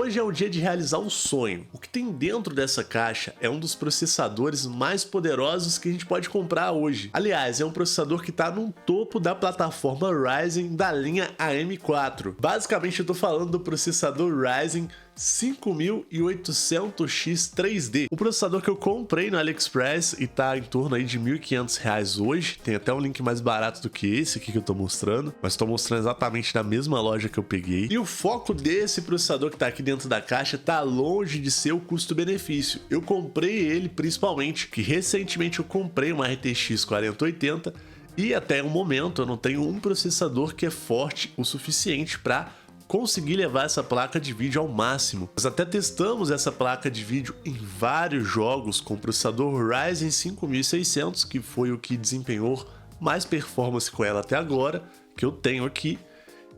Hoje é o dia de realizar um sonho. O que tem dentro dessa caixa é um dos processadores mais poderosos que a gente pode comprar hoje. Aliás, é um processador que está no topo da plataforma Ryzen da linha AM4. Basicamente eu tô falando do processador Ryzen 5800X 3D. O processador que eu comprei no AliExpress e tá em torno aí de R$ 1.500 hoje. Tem até um link mais barato do que esse aqui que eu tô mostrando, mas tô mostrando exatamente na mesma loja que eu peguei. E o foco desse processador que tá aqui dentro da caixa tá longe de ser o custo-benefício. Eu comprei ele principalmente que recentemente eu comprei uma RTX 4080 e até o momento eu não tenho um processador que é forte o suficiente para conseguir levar essa placa de vídeo ao máximo. Nós até testamos essa placa de vídeo em vários jogos com o processador Ryzen 5600, que foi o que desempenhou mais performance com ela até agora, que eu tenho aqui,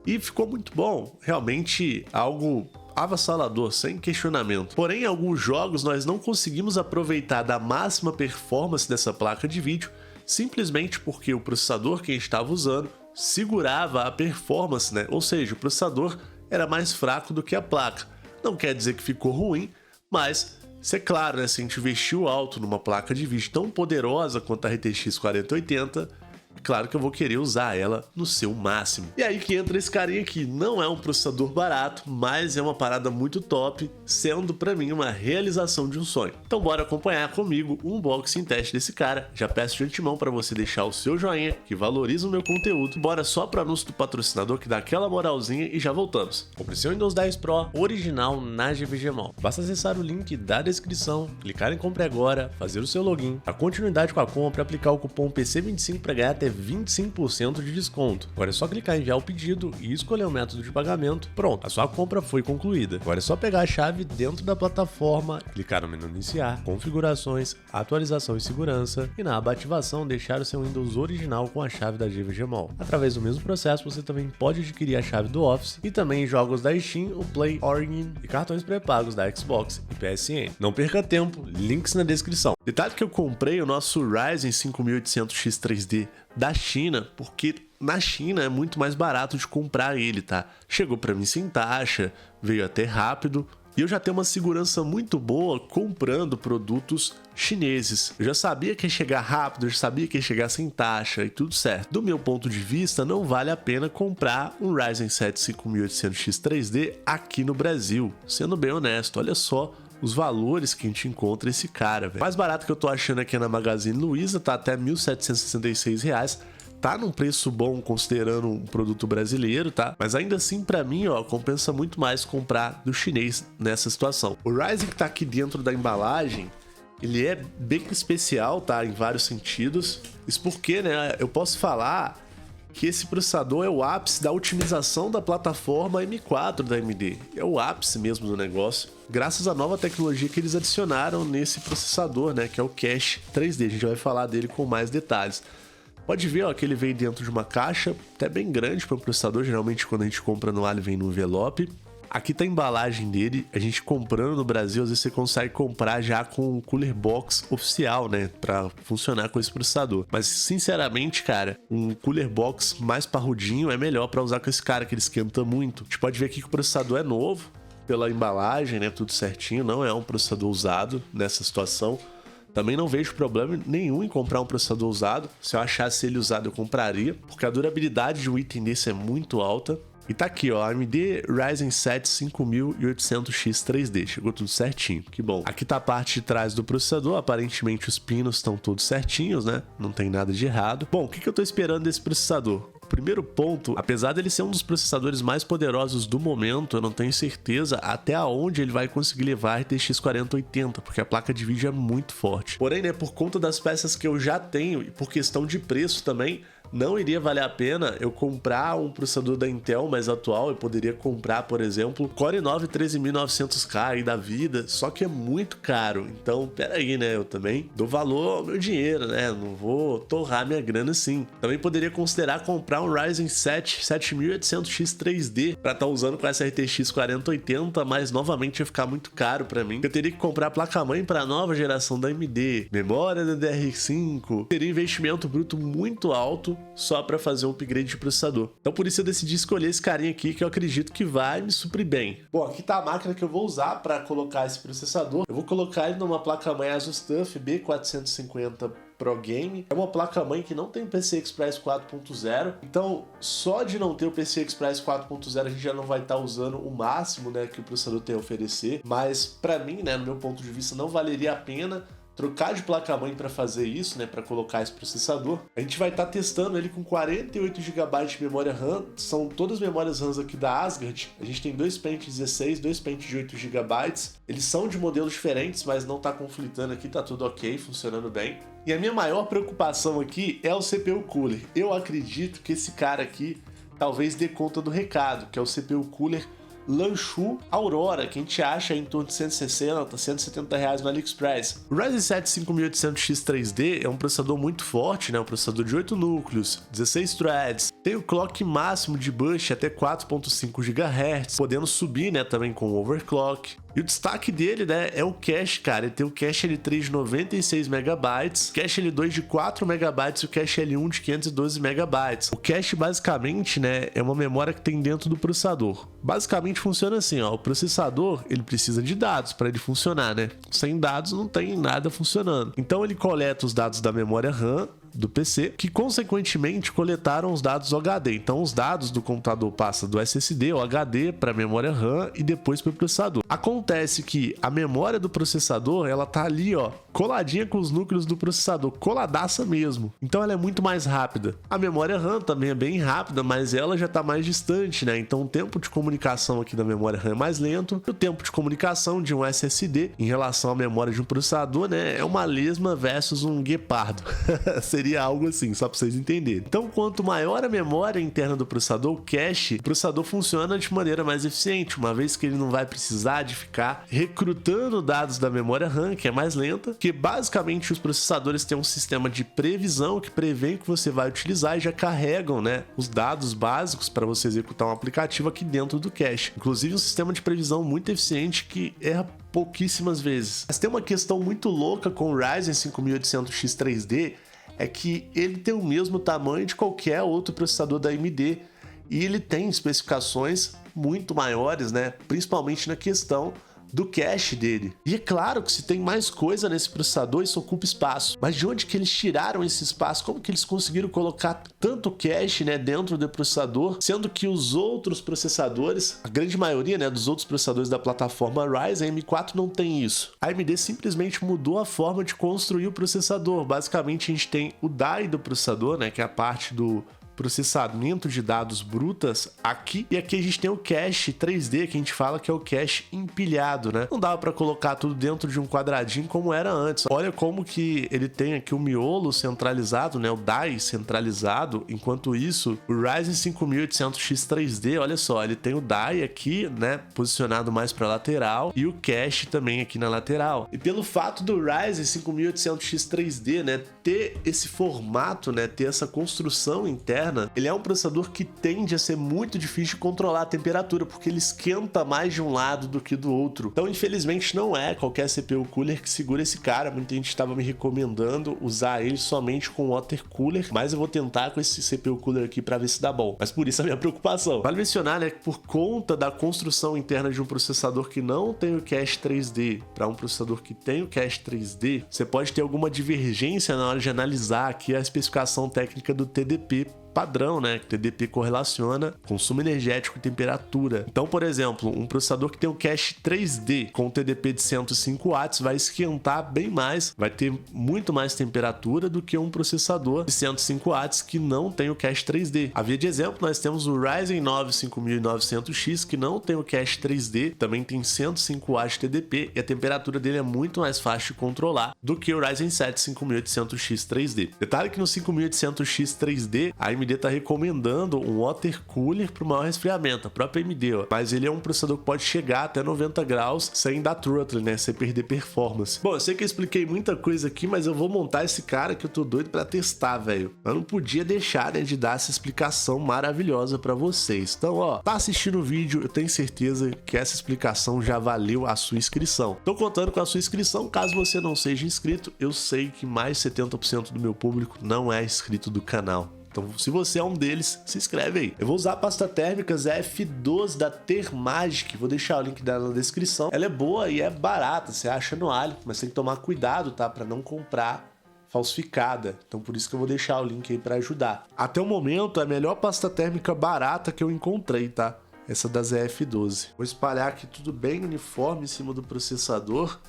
e ficou muito bom, realmente algo avassalador, sem questionamento. Porém, em alguns jogos nós não conseguimos aproveitar da máxima performance dessa placa de vídeo, simplesmente porque o processador que a gente estava usando segurava a performance, né? Ou seja, o processador era mais fraco do que a placa. Não quer dizer que ficou ruim, mas isso é claro, né? Se a gente investiu alto numa placa de vídeo tão poderosa quanto a RTX 4080, claro que eu vou querer usar ela no seu máximo. E aí que entra esse carinha aqui. Não é um processador barato, mas é uma parada muito top, sendo pra mim uma realização de um sonho. Então bora acompanhar comigo um unboxing teste desse cara. Já peço de antemão para você deixar o seu joinha, que valoriza o meu conteúdo. Bora só pro anúncio do patrocinador que dá aquela moralzinha e já voltamos. Compre seu Windows 10 Pro original na GVGMall. Basta acessar o link da descrição, clicar em compre agora, fazer o seu login, a continuidade com a compra, aplicar o cupom PC25 para ganhar até 25% de desconto. Agora é só clicar em enviar o pedido e escolher o método de pagamento. Pronto, a sua compra foi concluída. Agora é só pegar a chave dentro da plataforma, clicar no menu iniciar, configurações, atualização e segurança e na aba ativação deixar o seu Windows original com a chave da GVGMall. Através do mesmo processo você também pode adquirir a chave do Office e também jogos da Steam, o Play, Origin e cartões pré-pagos da Xbox e PSN. Não perca tempo, links na descrição. Detalhe que eu comprei o nosso Ryzen 5800X 3D da China, porque na China é muito mais barato de comprar ele, tá? Chegou pra mim sem taxa, veio até rápido e eu já tenho uma segurança muito boa comprando produtos chineses. Eu já sabia que ia chegar rápido, eu já sabia que ia chegar sem taxa e tudo certo. Do meu ponto de vista, não vale a pena comprar um Ryzen 7 5800X 3D aqui no Brasil. Sendo bem honesto, olha só os valores que a gente encontra esse cara, velho. Mais barato que eu tô achando aqui na Magazine Luiza, tá até R$ 1.766. Tá num preço bom considerando um produto brasileiro, tá? Mas ainda assim, pra mim, ó, compensa muito mais comprar do chinês nessa situação. O Ryzen que tá aqui dentro da embalagem, ele é bem especial, tá? Em vários sentidos. Isso porque, né, eu posso falar que esse processador é o ápice da otimização da plataforma M4 da AMD. É o ápice mesmo do negócio, graças à nova tecnologia que eles adicionaram nesse processador, né, que é o Cache 3D. A gente vai falar dele com mais detalhes. Pode ver, ó, que ele veio dentro de uma caixa até bem grande para um processador. Geralmente quando a gente compra no Ali vem no envelope. Aqui tá a embalagem dele, a gente comprando no Brasil, às vezes você consegue comprar já com o Cooler Box oficial, né, pra funcionar com esse processador. Mas, sinceramente, cara, um Cooler Box mais parrudinho é melhor pra usar com esse cara, que ele esquenta muito. A gente pode ver aqui que o processador é novo, pela embalagem, né, tudo certinho, não é um processador usado nessa situação. Também não vejo problema nenhum em comprar um processador usado. Se eu achasse ele usado, eu compraria, porque a durabilidade de um item desse é muito alta. E tá aqui, ó, AMD Ryzen 7 5800X 3D, chegou tudo certinho, que bom. Aqui tá a parte de trás do processador, aparentemente os pinos estão todos certinhos, né, não tem nada de errado. Bom, o que eu tô esperando desse processador? O primeiro ponto, apesar dele ser um dos processadores mais poderosos do momento, eu não tenho certeza até aonde ele vai conseguir levar a RTX 4080, porque a placa de vídeo é muito forte. Porém, né, por conta das peças que eu já tenho e por questão de preço também, não iria valer a pena eu comprar um processador da Intel mais atual. Eu poderia comprar, por exemplo, Core i9 13900K aí da vida, só que é muito caro. Então, peraí, né? Eu também dou valor ao meu dinheiro, né? Não vou torrar minha grana assim. Também poderia considerar comprar um Ryzen 7 7800X 3D para estar usando com essa RTX 4080, mas novamente ia ficar muito caro para mim. Eu teria que comprar placa-mãe para a nova geração da AMD, memória DDR5, teria investimento bruto muito alto só para fazer um upgrade de processador. Então por isso eu decidi escolher esse carinha aqui, que eu acredito que vai me suprir bem. Bom, aqui tá a máquina que eu vou usar para colocar esse processador. Eu vou colocar ele numa placa-mãe Asus TUF B450 Pro Game. É uma placa-mãe que não tem o PCI Express 4.0, então só de não ter o PCI Express 4.0 a gente já não vai estar usando o máximo, né, que o processador tem a oferecer, mas para mim, né, no meu ponto de vista, não valeria a pena trocar de placa-mãe para fazer isso, né, para colocar esse processador. A gente vai estar testando ele com 48 GB de memória RAM, são todas as memórias RAM aqui da Asgard. A gente tem dois pentes 16, dois pentes de 8 GB. Eles são de modelos diferentes, mas não está conflitando aqui, tá tudo ok, funcionando bem. E a minha maior preocupação aqui é o CPU Cooler. Eu acredito que esse cara aqui talvez dê conta do recado, que é o CPU Cooler Lanshu Aurora, que a gente acha em torno de 160, 170 reais no AliExpress. O Ryzen 7 5800X 3D é um processador muito forte, né? Um processador de 8 núcleos, 16 threads, tem o clock máximo de boost até 4.5 GHz, podendo subir, né, também com o overclock. E o destaque dele, né, é o cache, cara. Ele tem o cache L3 de 96 MB, cache L2 de 4 MB e o cache L1 de 512 MB. O cache, basicamente, né, é uma memória que tem dentro do processador. Basicamente funciona assim, ó. O processador, ele precisa de dados para ele funcionar, né? Sem dados não tem nada funcionando. Então ele coleta os dados da memória RAM do PC, que consequentemente coletaram os dados do HD. Então os dados do computador passam do SSD ou HD para a memória RAM e depois para o processador. Acontece que a memória do processador, ela tá ali, ó, coladinha com os núcleos do processador, coladaça mesmo. Então ela é muito mais rápida. A memória RAM também é bem rápida, mas ela já tá mais distante, né? Então o tempo de comunicação aqui da memória RAM é mais lento. E o tempo de comunicação de um SSD em relação à memória de um processador, né, é uma lesma versus um guepardo. Seria algo assim, só para vocês entenderem. Então, quanto maior a memória interna do processador, o cache, o processador funciona de maneira mais eficiente, uma vez que ele não vai precisar de ficar recrutando dados da memória RAM, que é mais lenta, que basicamente os processadores têm um sistema de previsão que prevê que você vai utilizar e já carregam, né, os dados básicos para você executar um aplicativo aqui dentro do cache. Inclusive um sistema de previsão muito eficiente que erra pouquíssimas vezes. Mas tem uma questão muito louca com o Ryzen 5800X 3D, é que ele tem o mesmo tamanho de qualquer outro processador da AMD e ele tem especificações muito maiores, né? Principalmente na questão do cache dele. E é claro que se tem mais coisa nesse processador, isso ocupa espaço. Mas de onde que eles tiraram esse espaço? Como que eles conseguiram colocar tanto cache, né, dentro do processador, sendo que os outros processadores, a grande maioria, né, dos outros processadores da plataforma Ryzen, a M4 não tem isso. A AMD simplesmente mudou a forma de construir o processador. Basicamente a gente tem o die do processador, né, que é a parte do processamento de dados brutas aqui, e aqui a gente tem o cache 3D, que a gente fala que é o cache empilhado, né? Não dava para colocar tudo dentro de um quadradinho como era antes. Olha como que ele tem aqui o miolo centralizado, né? O die centralizado. Enquanto isso, o Ryzen 5800X 3D, olha só, ele tem o die aqui, né, posicionado mais para lateral e o cache também aqui na lateral. E pelo fato do Ryzen 5800X 3D, né, ter esse formato, né, ter essa construção interna, ele é um processador que tende a ser muito difícil de controlar a temperatura, porque ele esquenta mais de um lado do que do outro. Então, infelizmente, não é qualquer CPU cooler que segura esse cara. Muita gente estava me recomendando usar ele somente com water cooler, mas eu vou tentar com esse CPU cooler aqui para ver se dá bom. Mas por isso a minha preocupação. Vale mencionar, né, que por conta da construção interna de um processador que não tem o cache 3D para um processador que tem o cache 3D, você pode ter alguma divergência na hora de analisar aqui a especificação técnica do TDP padrão, né? Que o TDP correlaciona consumo energético e temperatura. Então, por exemplo, um processador que tem um cache 3D com TDP de 105 watts vai esquentar bem mais, vai ter muito mais temperatura do que um processador de 105 watts que não tem o cache 3D. A via de exemplo, nós temos o Ryzen 9 5900X que não tem o cache 3D, também tem 105 watts de TDP e a temperatura dele é muito mais fácil de controlar do que o Ryzen 7 5800X 3D. Detalhe que no 5800X 3D, a AMD está recomendando um water cooler para o maior resfriamento, a própria AMD, ó. Mas ele é um processador que pode chegar até 90 graus sem dar throttling, né, sem perder performance. Bom, eu sei que eu expliquei muita coisa aqui, mas eu vou montar esse cara que eu tô doido para testar, velho. Eu não podia deixar, né, de dar essa explicação maravilhosa para vocês. Então, ó, tá assistindo o vídeo, eu tenho certeza que essa explicação já valeu a sua inscrição. Tô contando com a sua inscrição, caso você não seja inscrito, eu sei que mais 70% do meu público não é inscrito do canal. Então, se você é um deles, se inscreve aí. Eu vou usar a pasta térmica ZF12 da Thermagic, vou deixar o link dela na descrição. Ela é boa e é barata, você acha no Alli, mas tem que tomar cuidado, tá? Para não comprar falsificada. Então por isso que eu vou deixar o link aí para ajudar. Até o momento, é a melhor pasta térmica barata que eu encontrei, tá? Essa da ZF12. Vou espalhar aqui tudo bem uniforme em cima do processador,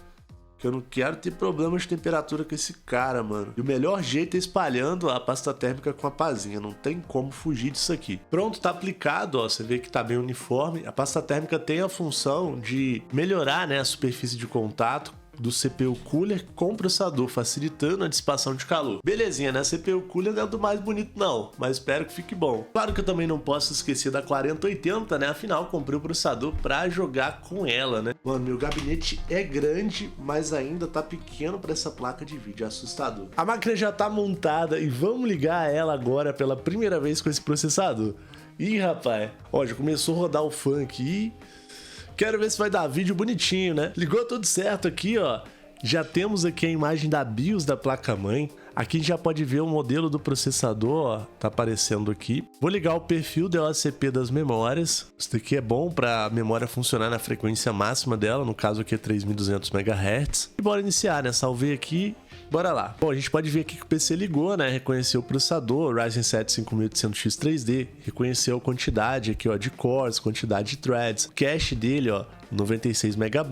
que eu não quero ter problemas de temperatura com esse cara, mano. E o melhor jeito é espalhando a pasta térmica com a pazinha, não tem como fugir disso aqui. Pronto, tá aplicado, ó, você vê que tá bem uniforme. A pasta térmica tem a função de melhorar, né, a superfície de contato do CPU Cooler com o processador, facilitando a dissipação de calor. Belezinha, né? CPU Cooler não é do mais bonito não, mas espero que fique bom. Claro que eu também não posso esquecer da 4080, né? Afinal, comprei o processador pra jogar com ela, né? Mano, meu gabinete é grande, mas ainda tá pequeno pra essa placa de vídeo, é assustador. A máquina já tá montada e vamos ligar ela agora pela primeira vez com esse processador. Ih, rapaz, ó, já começou a rodar o funk e quero ver se vai dar vídeo bonitinho, né? Ligou tudo certo aqui, ó. Já temos aqui a imagem da BIOS da placa-mãe. Aqui a gente já pode ver o modelo do processador, ó, tá aparecendo aqui. Vou ligar o perfil DOCP das memórias. Isso daqui é bom para a memória funcionar na frequência máxima dela, no caso aqui é 3200 MHz. E bora iniciar, né? Salvei aqui. Bora lá. Bom, a gente pode ver aqui que o PC ligou, né? Reconheceu o processador, Ryzen 7 5800X 3D. Reconheceu a quantidade aqui, ó, de cores, quantidade de threads. O cache dele, ó, 96 MB,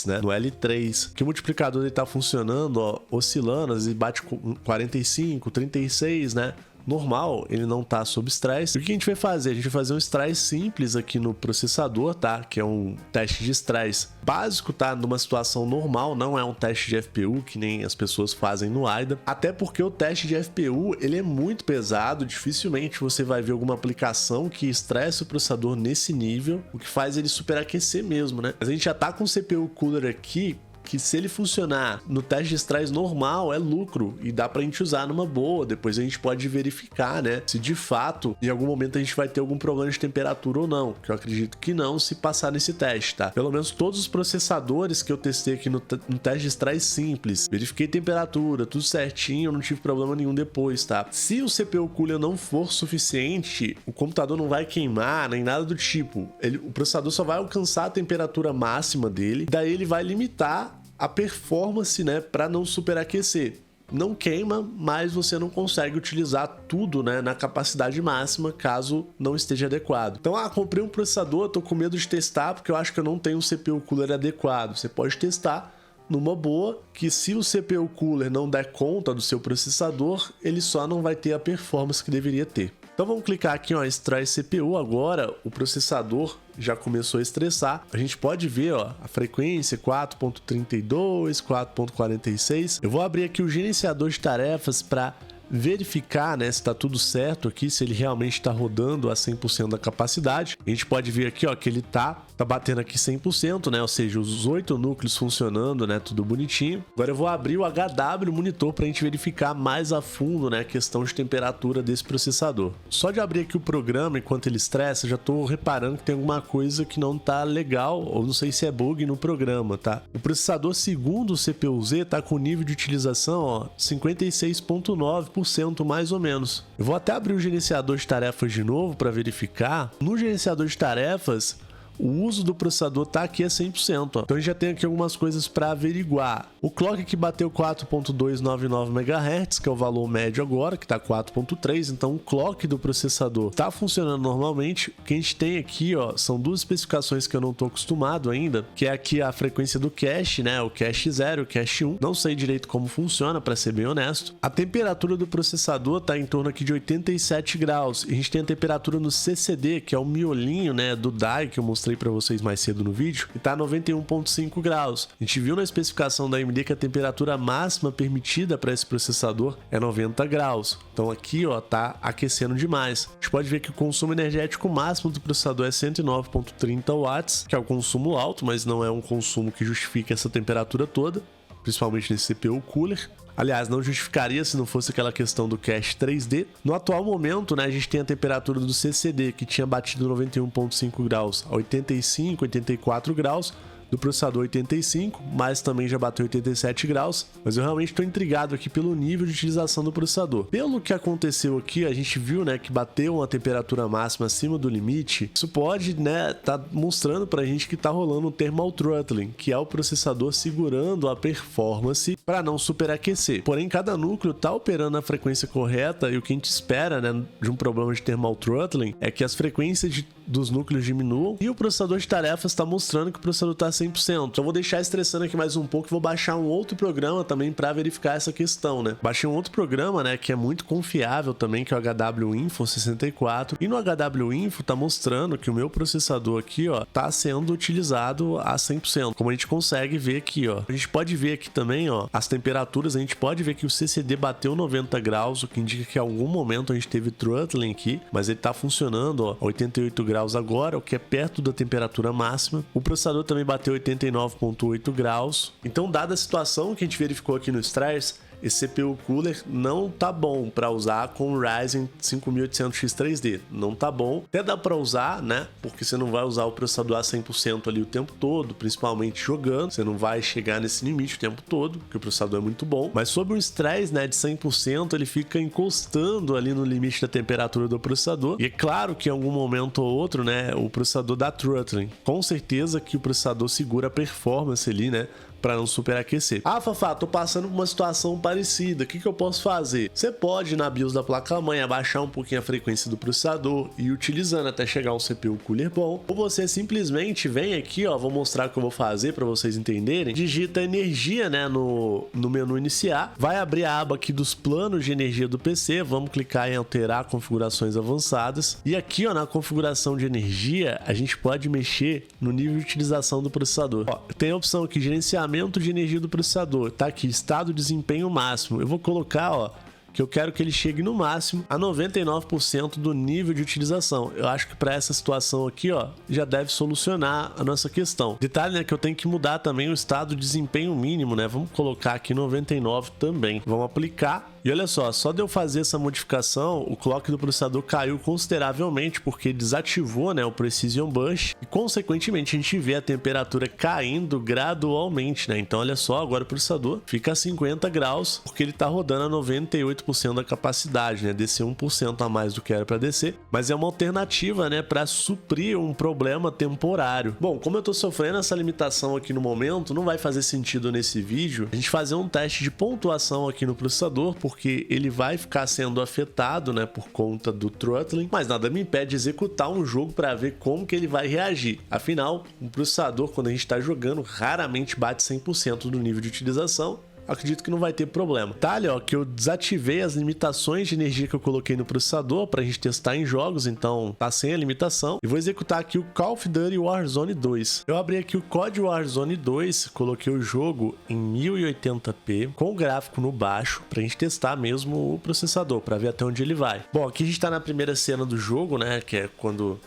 né? No L3. Que o multiplicador dele tá funcionando, ó, oscilando, às vezes bate com 45, 36, né? Normal, ele não tá sob estresse. E o que a gente vai fazer? A gente vai fazer um estresse simples aqui no processador, tá? Que é um teste de estresse básico, tá? Numa situação normal, não é um teste de FPU que nem as pessoas fazem no AIDA. Até porque o teste de FPU, ele é muito pesado, dificilmente você vai ver alguma aplicação que estresse o processador nesse nível, o que faz ele superaquecer mesmo, né? Mas a gente já tá com o CPU Cooler aqui, que se ele funcionar no teste de estresse normal, é lucro e dá pra gente usar numa boa. Depois a gente pode verificar, né, se de fato em algum momento a gente vai ter algum problema de temperatura ou não, que eu acredito que não, se passar nesse teste, tá? Pelo menos todos os processadores que eu testei aqui no teste de estresse simples, verifiquei temperatura, tudo certinho, não tive problema nenhum depois, tá? Se o CPU Cooler não for suficiente, o computador não vai queimar, nem nada do tipo. O processador só vai alcançar a temperatura máxima dele, daí ele vai limitar a performance, né, para não superaquecer. Não queima, mas você não consegue utilizar tudo, né, na capacidade máxima, caso não esteja adequado. Então, comprei um processador, tô com medo de testar, porque eu acho que eu não tenho um CPU Cooler adequado. Você pode testar numa boa, que se o CPU Cooler não der conta do seu processador, ele só não vai ter a performance que deveria ter. Então vamos clicar aqui, ó, extrai CPU. Agora o processador já começou a estressar. A gente pode ver, ó, a frequência 4.32, 4.46. Eu vou abrir aqui o gerenciador de tarefas para verificar, né, se está tudo certo aqui, se ele realmente está rodando a 100% da capacidade. A gente pode ver aqui, ó, que ele tá batendo aqui 100%, né, ou seja, os 8 núcleos funcionando, né, tudo bonitinho. Agora eu vou abrir o HW monitor para a gente verificar mais a fundo, né, a questão de temperatura desse processador. Só de abrir aqui o programa enquanto ele estressa, já tô reparando que tem alguma coisa que não tá legal, ou não sei se é bug no programa, tá? O processador, segundo o CPU-Z, tá com nível de utilização, ó, 56,9% mais ou menos. Eu vou até abrir o gerenciador de tarefas de novo para verificar. No gerenciador de tarefas, o uso do processador tá aqui a 100%, ó. Então a gente já tem aqui algumas coisas para averiguar. O clock que bateu 4.299 MHz, que é o valor médio agora, que tá 4.3, então o clock do processador tá funcionando normalmente. O que a gente tem aqui, ó, são duas especificações que eu não tô acostumado ainda, que é aqui a frequência do cache, né, o cache 0, o cache 1. Não sei direito como funciona, para ser bem honesto. A temperatura do processador tá em torno aqui de 87 graus. E a gente tem a temperatura no CCD, que é o miolinho, né, do die que eu mostrei para vocês mais cedo no vídeo, e tá 91,5 graus. A gente viu na especificação da AMD que a temperatura máxima permitida para esse processador é 90 graus. Então aqui, ó, tá aquecendo demais. A gente pode ver que o consumo energético máximo do processador é 109,30 watts, que é o consumo alto, mas não é um consumo que justifique essa temperatura toda, principalmente nesse CPU Cooler. Aliás, não justificaria se não fosse aquela questão do cache 3D. No atual momento, né, a gente tem a temperatura do CCD, que tinha batido 91,5 graus a 85, 84 graus, do processador 85, mas também já bateu 87 graus, mas eu realmente estou intrigado aqui pelo nível de utilização do processador. Pelo que aconteceu aqui, a gente viu, né, que bateu uma temperatura máxima acima do limite. Isso pode, né, tá mostrando pra gente que tá rolando um thermal throttling, que é o processador segurando a performance para não superaquecer. Porém, cada núcleo tá operando a frequência correta e o que a gente espera, né, de um problema de thermal throttling é que as frequências dos núcleos diminuam e o processador de tarefas está mostrando que o processador está 100%. Então, eu vou deixar estressando aqui mais um pouco e vou baixar um outro programa também para verificar essa questão, né? Baixei um outro programa, né, que é muito confiável também, que é o HW Info 64. E no HW Info tá mostrando que o meu processador aqui, ó, tá sendo utilizado a 100%. Como a gente consegue ver aqui, ó. A gente pode ver aqui também, ó, as temperaturas. A gente pode ver que o CCD bateu 90 graus, o que indica que em algum momento a gente teve throttling aqui, mas ele tá funcionando, ó, 88 graus agora, o que é perto da temperatura máxima. O processador também bateu 89,8 graus. Então, dada a situação que a gente verificou aqui no Stress, esse CPU Cooler não tá bom para usar com o Ryzen 5800X 3D. Não tá bom. Até dá para usar, né? Porque você não vai usar o processador a 100% ali o tempo todo, principalmente jogando. Você não vai chegar nesse limite o tempo todo, porque o processador é muito bom. Mas sobre um stress, né, de 100%, ele fica encostando ali no limite da temperatura do processador. E é claro que em algum momento ou outro, né, o processador dá throttling. Com certeza que o processador segura a performance ali, né, para não superaquecer. Ah, Fafá, tô passando por uma situação parecida, o que eu posso fazer? Você pode, na BIOS da placa-mãe, abaixar um pouquinho a frequência do processador e ir utilizando até chegar um CPU Cooler bom, ou você simplesmente vem aqui, ó, vou mostrar o que eu vou fazer para vocês entenderem, digita energia, né, no menu iniciar, vai abrir a aba aqui dos planos de energia do PC, vamos clicar em alterar configurações avançadas, e aqui, ó, na configuração de energia, a gente pode mexer no nível de utilização do processador. Ó, tem a opção aqui, gerenciamento de energia do processador, tá aqui, estado de desempenho máximo. Eu vou colocar, ó, que eu quero que ele chegue no máximo a 99% do nível de utilização. Eu acho que para essa situação aqui, ó, já deve solucionar a nossa questão. Detalhe, né, que eu tenho que mudar também o estado de desempenho mínimo, né? Vamos colocar aqui 99 também. Vamos aplicar. E olha só de eu fazer essa modificação, o clock do processador caiu consideravelmente porque desativou, né, o Precision Burst e consequentemente a gente vê a temperatura caindo gradualmente, né? Então olha só, agora o processador fica a 50 graus porque ele está rodando a 98% da capacidade, né? Desceu 1% a mais do que era para descer, mas é uma alternativa, né, para suprir um problema temporário. Bom, como eu estou sofrendo essa limitação aqui no momento, não vai fazer sentido nesse vídeo a gente fazer um teste de pontuação aqui no processador, porque ele vai ficar sendo afetado, né, por conta do throttling, mas nada me impede de executar um jogo para ver como que ele vai reagir. Afinal, um processador, quando a gente está jogando, raramente bate 100% do nível de utilização. Acredito que não vai ter problema. Detalhe, ó, que eu desativei as limitações de energia que eu coloquei no processador pra gente testar em jogos, então tá sem a limitação. E vou executar aqui o Call of Duty Warzone 2. Eu abri aqui o COD Warzone 2, coloquei o jogo em 1080p, com o gráfico no baixo, pra gente testar mesmo o processador, pra ver até onde ele vai. Bom, aqui a gente tá na primeira cena do jogo, né, que é quando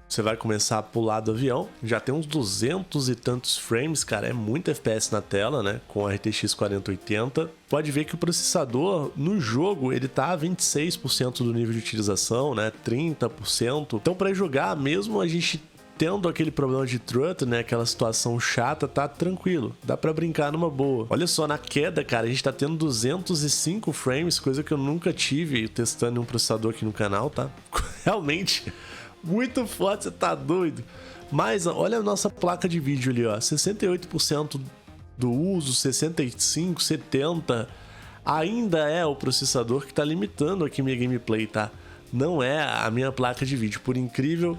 você vai começar a pular do avião. Já tem uns 200 e tantos frames, cara. É muito FPS na tela, né? Com a RTX 4080. Pode ver que o processador, no jogo, ele tá a 26% do nível de utilização, né? 30%. Então, para jogar, mesmo a gente tendo aquele problema de throttling, né, aquela situação chata, tá tranquilo, dá pra brincar numa boa. Olha só, na queda, cara, a gente tá tendo 205 frames, coisa que eu nunca tive testando um processador aqui no canal, tá? Realmente muito forte, você tá doido. Mas olha a nossa placa de vídeo ali, ó, 68% do uso, 65, 70, ainda é o processador que tá limitando aqui minha gameplay, tá? Não é a minha placa de vídeo, por incrível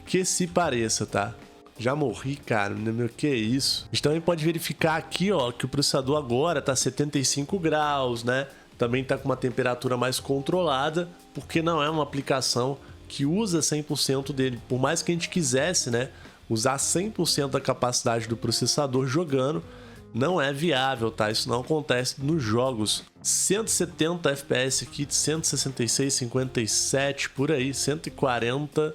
que se pareça, tá? Já morri, cara, meu, que é isso? A gente também pode verificar aqui, ó, que o processador agora tá 75 graus, né? Também tá com uma temperatura mais controlada, porque não é uma aplicação que usa 100% dele. Por mais que a gente quisesse, né, usar 100% da capacidade do processador jogando, não é viável, tá? Isso não acontece nos jogos. 170 FPS aqui, 166, 57, por aí, 140.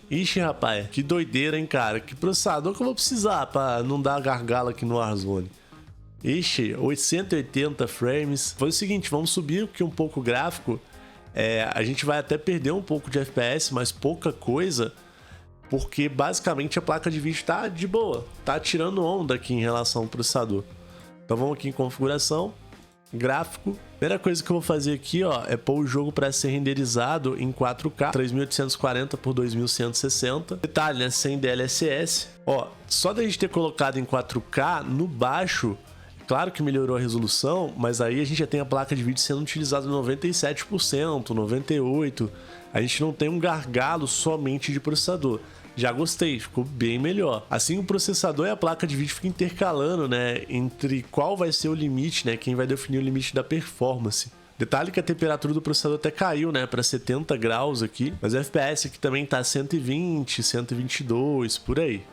Ixi, rapaz, que doideira, hein, cara? Que processador que eu vou precisar pra não dar gargalo aqui no Warzone? Ixi, 880 frames. Foi o seguinte, vamos subir aqui um pouco o gráfico. A gente vai até perder um pouco de FPS, mas pouca coisa, porque basicamente a placa de vídeo tá de boa, tá tirando onda aqui em relação ao processador. Então vamos aqui em configuração, gráfico. Primeira coisa que eu vou fazer aqui, ó, é pôr o jogo para ser renderizado em 4K, 3840 por 2160. Detalhe, né, sem DLSS. Ó, só da gente ter colocado em 4K no baixo, claro que melhorou a resolução, mas aí a gente já tem a placa de vídeo sendo utilizada 97%, 98%. A gente não tem um gargalo somente de processador. Já gostei, ficou bem melhor. Assim, o processador e a placa de vídeo ficam intercalando, né, entre qual vai ser o limite, né, quem vai definir o limite da performance. Detalhe que a temperatura do processador até caiu, né, para 70 graus aqui, mas o FPS aqui também tá 120, 122, por aí.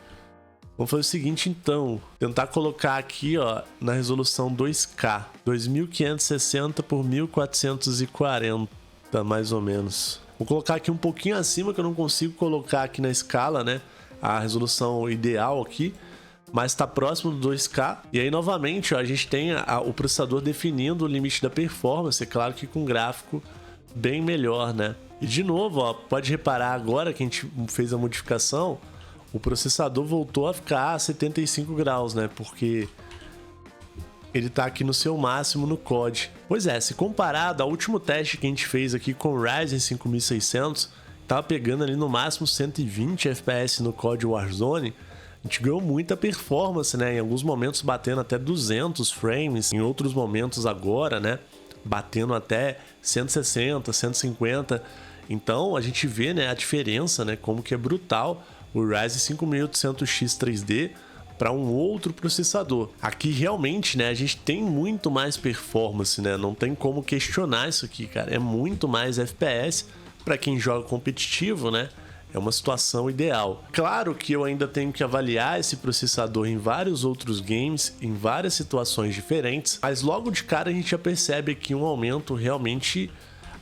Vamos fazer o seguinte então, tentar colocar aqui, ó, na resolução 2K, 2560 por 1440, mais ou menos. Vou colocar aqui um pouquinho acima, que eu não consigo colocar aqui na escala, né, a resolução ideal aqui, mas está próximo do 2K. E aí, novamente, ó, a gente tem o processador definindo o limite da performance, é claro que com gráfico bem melhor, né. E de novo, ó, pode reparar agora que a gente fez a modificação, o processador voltou a ficar a 75 graus, né, porque ele tá aqui no seu máximo no COD. Pois é, se comparado ao último teste que a gente fez aqui com o Ryzen 5600, tava pegando ali no máximo 120 FPS no COD Warzone, a gente ganhou muita performance, né? Em alguns momentos batendo até 200 frames, em outros momentos agora, né, batendo até 160, 150. Então a gente vê, né, a diferença, né, como que é brutal o Ryzen 5800X 3D para um outro processador. Aqui realmente, né, a gente tem muito mais performance, né? Não tem como questionar isso aqui, cara. É muito mais FPS para quem joga competitivo, né? É uma situação ideal. Claro que eu ainda tenho que avaliar esse processador em vários outros games, em várias situações diferentes, mas logo de cara a gente já percebe aqui um aumento realmente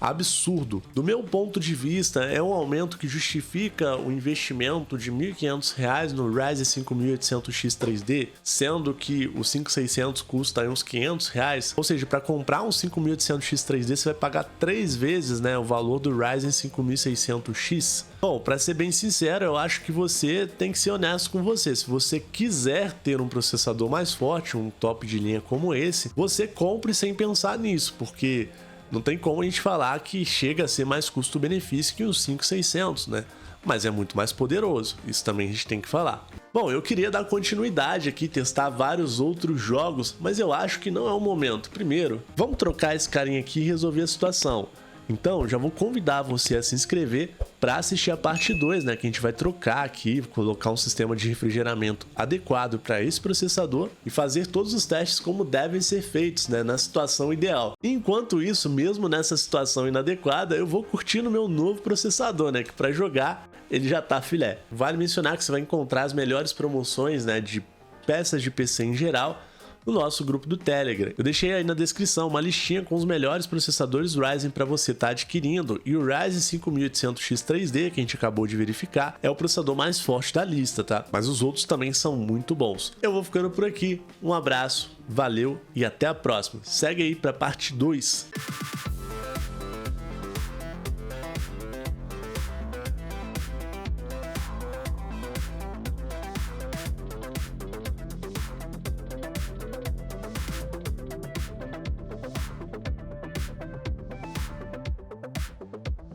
absurdo. Do meu ponto de vista, é um aumento que justifica o investimento de R$ 1.500 no Ryzen 5800X 3D, sendo que o 5600 custa aí uns R$ 500, ou seja, para comprar um 5800X 3D você vai pagar 3 vezes, né, o valor do Ryzen 5600X. Bom, para ser bem sincero, eu acho que você tem que ser honesto com você. Se você quiser ter um processador mais forte, um top de linha como esse, você compre sem pensar nisso, porque não tem como a gente falar que chega a ser mais custo-benefício que o 5600, né? Mas é muito mais poderoso, isso também a gente tem que falar. Bom, eu queria dar continuidade aqui, testar vários outros jogos, mas eu acho que não é o momento. Primeiro, vamos trocar esse carinha aqui e resolver a situação. Então, já vou convidar você a se inscrever para assistir a parte 2, né? Que a gente vai trocar aqui, colocar um sistema de refrigeramento adequado para esse processador e fazer todos os testes como devem ser feitos, né? Na situação ideal. Enquanto isso, mesmo nessa situação inadequada, eu vou curtindo o meu novo processador, né? Que para jogar ele já tá filé. Vale mencionar que você vai encontrar as melhores promoções, né? De peças de PC em geral no nosso grupo do Telegram. Eu deixei aí na descrição uma listinha com os melhores processadores Ryzen para você estar adquirindo, e o Ryzen 5800X 3D, que a gente acabou de verificar, é o processador mais forte da lista, tá? Mas os outros também são muito bons. Eu vou ficando por aqui, um abraço, valeu e até a próxima. Segue aí para parte 2.